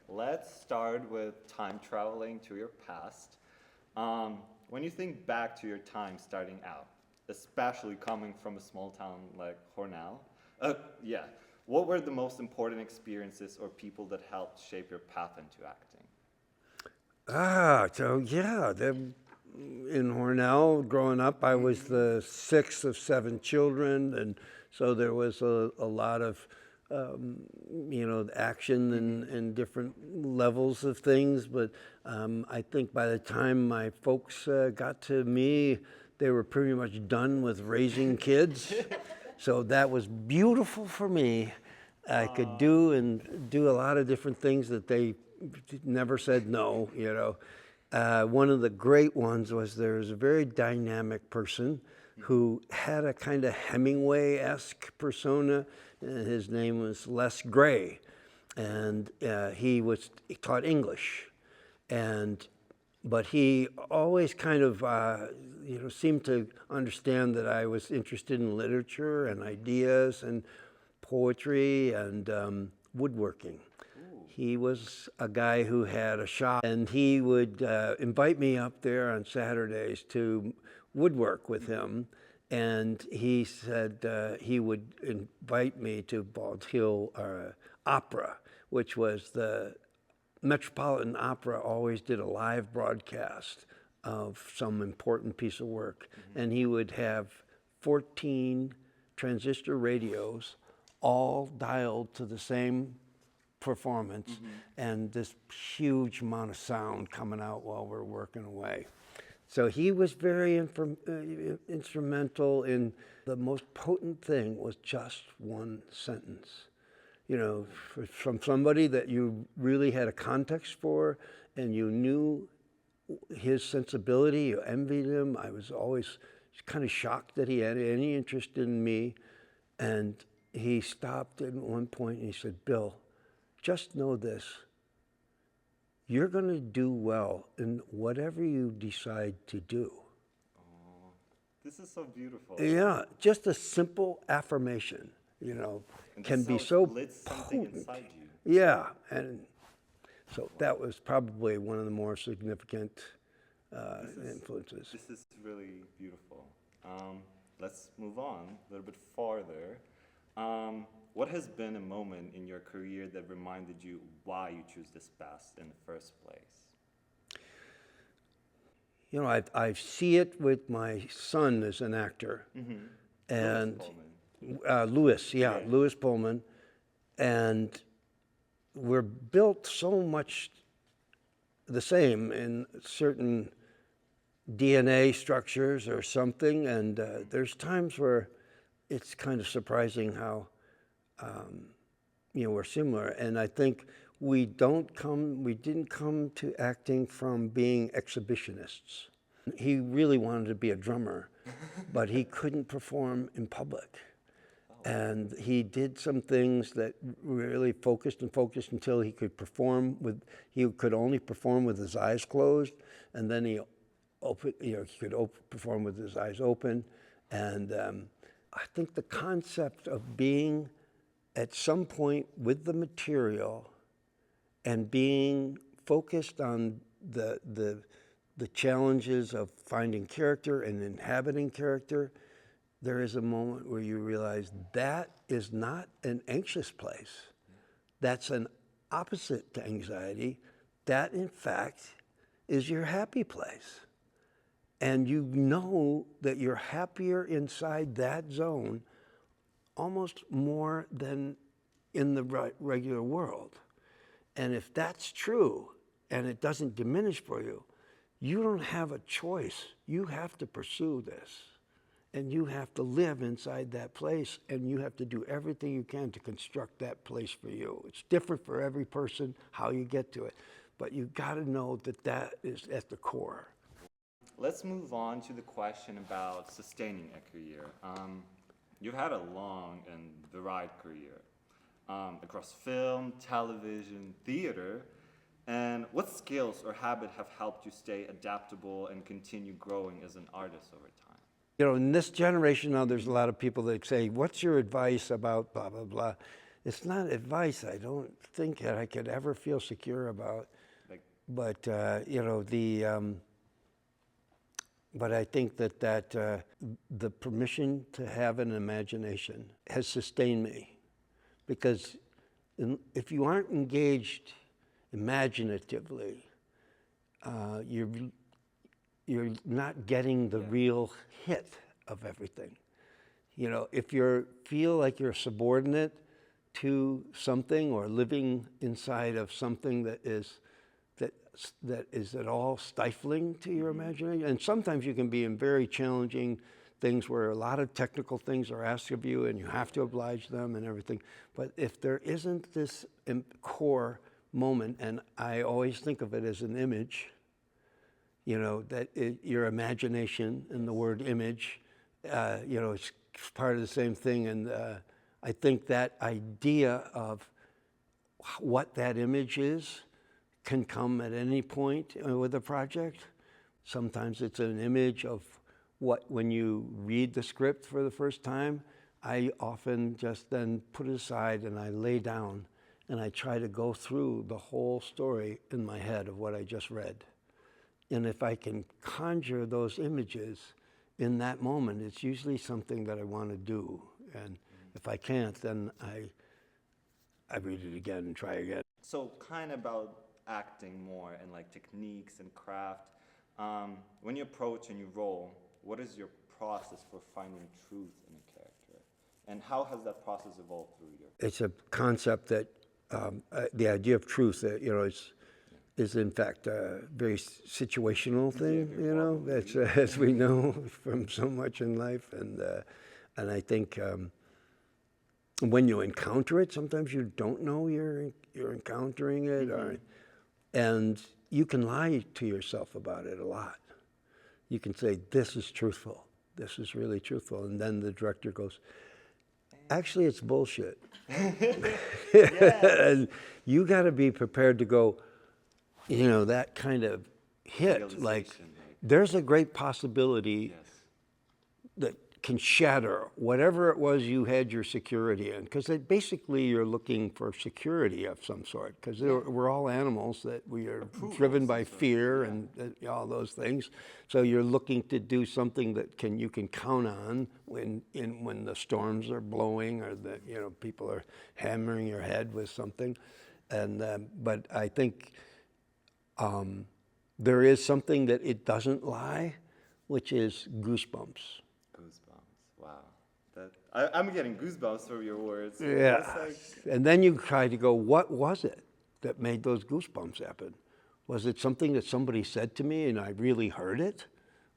let's start with time traveling to your past. When you think back to your time starting out, especially coming from a small town like Hornell, yeah, what were the most important experiences or people that helped shape your path into acting? In Hornell, growing up, I was the sixth of seven children, and so there was a lot of, action and different levels of things. But I think by the time my folks got to me, they were pretty much done with raising kids. So that was beautiful for me. I could do a lot of different things that they never said no. One of the great ones was there was a very dynamic person who had a kind of Hemingway-esque persona. His name was Les Gray, and he taught English, but he always kind of seemed to understand that I was interested in literature and ideas and poetry and woodworking. He was a guy who had a shop, and he would invite me up there on Saturdays to woodwork with him. And he said he would invite me to Bald Hill Opera, which was the Metropolitan Opera always did a live broadcast of some important piece of work. And he would have 14 transistor radios all dialed to the same performance, and this huge amount of sound coming out while we're working away. So he was very instrumental in the most potent thing was just one sentence. From somebody that you really had a context for and you knew his sensibility, you envied him. I was always kind of shocked that he had any interest in me. And he stopped at one point and he said, "Bill, just know this, you're going to do well in whatever you decide to do." Oh, this is so beautiful. Yeah, just a simple affirmation, And can this be how it so lit something potent. inside you. Yeah, and so that was probably one of the more significant influences. This is really beautiful. Let's move on a little bit farther. What has been a moment in your career that reminded you why you choose this path in the first place? I see it with my son as an actor, and Louis, Yeah. Louis Pullman, and we're built so much the same in certain DNA structures or something, and there's times where it's kind of surprising how we're similar. And I think we didn't come to acting from being exhibitionists. He really wanted to be a drummer, but he couldn't perform in public. And he did some things that really focused until he could only perform with his eyes closed, and then he could perform with his eyes open. And I think the concept of being at some point with the material and being focused on the challenges of finding character and inhabiting character, there is a moment where you realize that is not an anxious place. That's an opposite to anxiety. That, in fact, is your happy place. And you know that you're happier inside that zone almost more than in the regular world. And if that's true, and it doesn't diminish for you, you don't have a choice. You have to pursue this. And you have to live inside that place, and you have to do everything you can to construct that place for you. It's different for every person how you get to it. But you've got to know that that is at the core. Let's move on to the question about sustaining a career. You've had a long and varied career across film, television, theater. And what skills or habit have helped you stay adaptable and continue growing as an artist over time? In this generation now, there's a lot of people that say, "What's your advice about blah, blah, blah?" it's not advice. I don't think that I could ever feel secure about. Like, But but I think that the permission to have an imagination has sustained me, because if you aren't engaged imaginatively, you're not getting the real hit of everything. You know, if you feel like you're subordinate to something or living inside of something that is at all stifling to your imagination, and sometimes you can be in very challenging things where a lot of technical things are asked of you and you have to oblige them and everything. But if there isn't this core moment, and I always think of it as an image, you know, your imagination and the word image, you know, it's part of the same thing. And I think that idea of what that image is can come at any point with a project. Sometimes it's an image of when you read the script for the first time, I often just then put it aside and I lay down and I try to go through the whole story in my head of what I just read. And if I can conjure those images in that moment, it's usually something that I want to do. And if I can't, then I read it again and try again. so kind of about acting more and like techniques and craft. When you approach and you role, what is your process for finding truth in a character? And how has that process evolved through your... It's a concept that the idea of truth, you know, is in fact a very situational thing, you know, that's, as we know from so much in life. And I think when you encounter it, sometimes you don't know you're encountering it, and you can lie to yourself about it a lot. You can say, this is truthful, this is really truthful, and then the director goes, actually, it's bullshit. And you got to be prepared to go, you know, that kind of hit, like, there's a great possibility that can shatter whatever it was you had your security in, because basically you're looking for security of some sort, because we're all animals that we are driven by fear and all those things. So you're looking to do something that you can count on when the storms are blowing or people are hammering your head with something. And but I think there is something that it doesn't lie, which is goosebumps. Wow, I'm getting goosebumps from your words. Yeah, and then you try to go, what was it that made those goosebumps happen? Was it something that somebody said to me and I really heard it?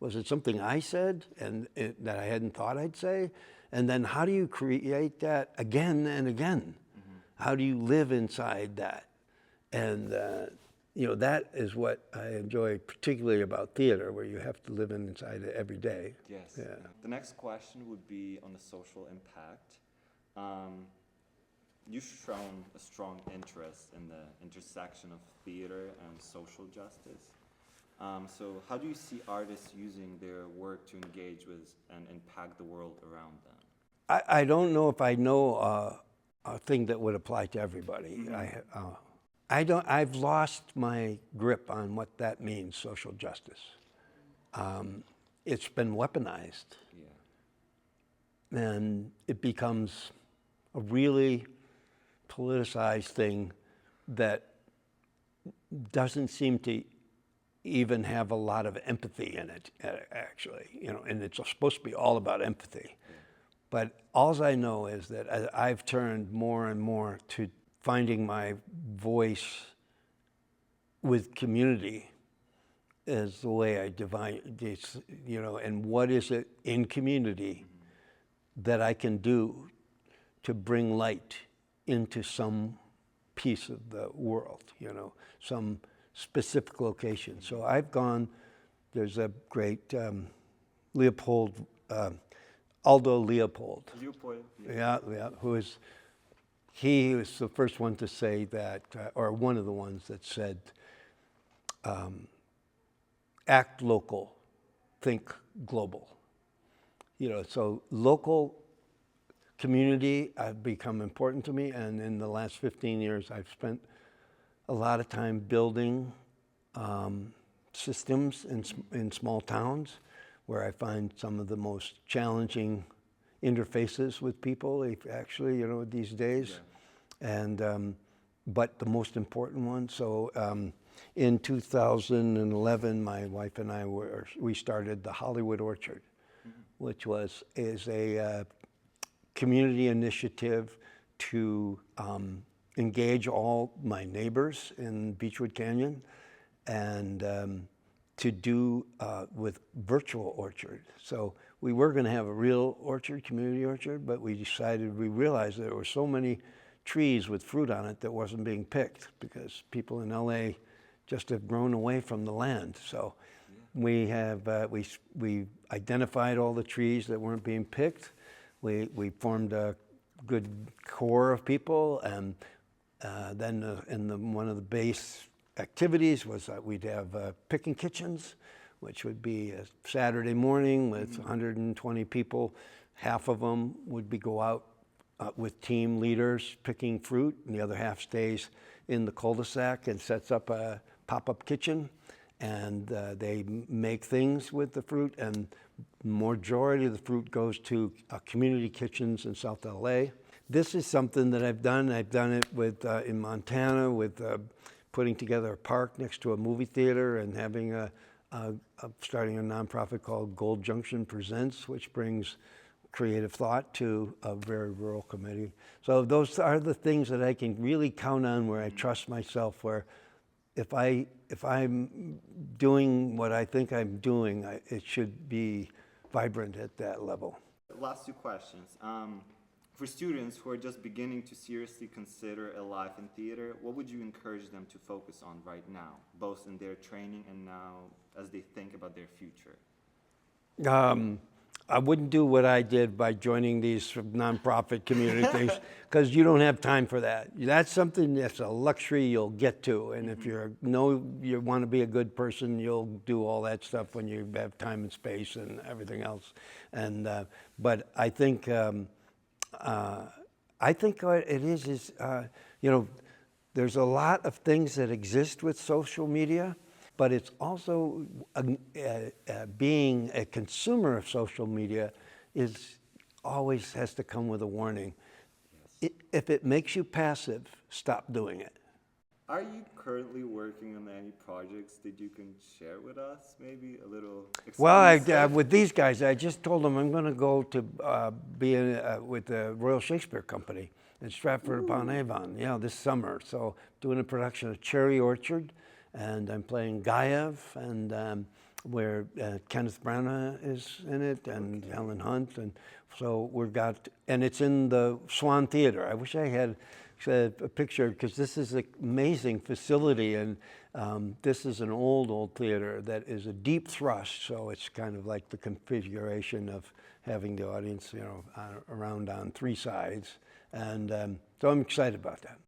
Was it something I said and that I hadn't thought I'd say? And then how do you create that again and again? How do you live inside that? And that is what I enjoy particularly about theater, where you have to live inside it every day. Yes. Yeah. The next question would be on the social impact. You've shown a strong interest in the intersection of theater and social justice. So how do you see artists using their work to engage with and impact the world around them? I don't know if I know a thing that would apply to everybody. I've lost my grip on what that means, social justice. It's been weaponized. Yeah. And it becomes a really politicized thing that doesn't seem to even have a lot of empathy in it, actually. And it's supposed to be all about empathy. Yeah. But all I know is that I've turned more and more to finding my voice with community as the way I divine this, and what is it in community that I can do to bring light into some piece of the world, some specific location. So I've gone, there's a great Aldo Leopold. Yeah, he was the first one to say that, or one of the ones that said, act local, think global. So local community have become important to me, and in the last 15 years, I've spent a lot of time building systems in small towns where I find some of the most challenging interfaces with people, actually, these days. Yeah. And but the most important one. So in 2011, my wife and we started the Hollywood Orchard, which is a community initiative to engage all my neighbors in Beechwood Canyon and to do with virtual orchard. So we were going to have a real orchard, community orchard, but we realized there were so many trees with fruit on it that wasn't being picked because people in LA just have grown away from the land. So we identified all the trees that weren't being picked. We formed a good core of people, and then one of the base activities was that we'd have picking kitchens, which would be a Saturday morning with 120 people. Half of them would go out with team leaders picking fruit, and the other half stays in the cul-de-sac and sets up a pop-up kitchen, and they make things with the fruit, and majority of the fruit goes to community kitchens in South LA. This is something that I've done. I've done it in Montana with putting together a park next to a movie theater and having starting a nonprofit called Gold Junction Presents, which brings creative thought to a very rural community. So those are the things that I can really count on where I trust myself, where if I'm doing what I think I'm doing, it should be vibrant at that level. Last two questions. For students who are just beginning to seriously consider a life in theater, what would you encourage them to focus on right now, both in their training and now as they think about their future? I wouldn't do what I did by joining these nonprofit community things, because you don't have time for that. That's something that's a luxury you'll get to, and if you want to be a good person, you'll do all that stuff when you have time and space and everything else. And but I think what it is there's a lot of things that exist with social media, but it's also being a consumer of social media always has to come with a warning. Yes. If it makes you passive, stop doing it. Are you currently working on any projects that you can share with us? Maybe a little. Well, with these guys, I just told them I'm going to go to be with the Royal Shakespeare Company in Stratford-upon-Avon, this summer. So doing a production of Cherry Orchard. And I'm playing Gaev, and where Kenneth Branagh is in it, and Helen Hunt, and so and it's in the Swan Theater. I wish I had a picture, because this is an amazing facility, and this is an old theater that is a deep thrust, so it's kind of like the configuration of having the audience, around on three sides, and so I'm excited about that.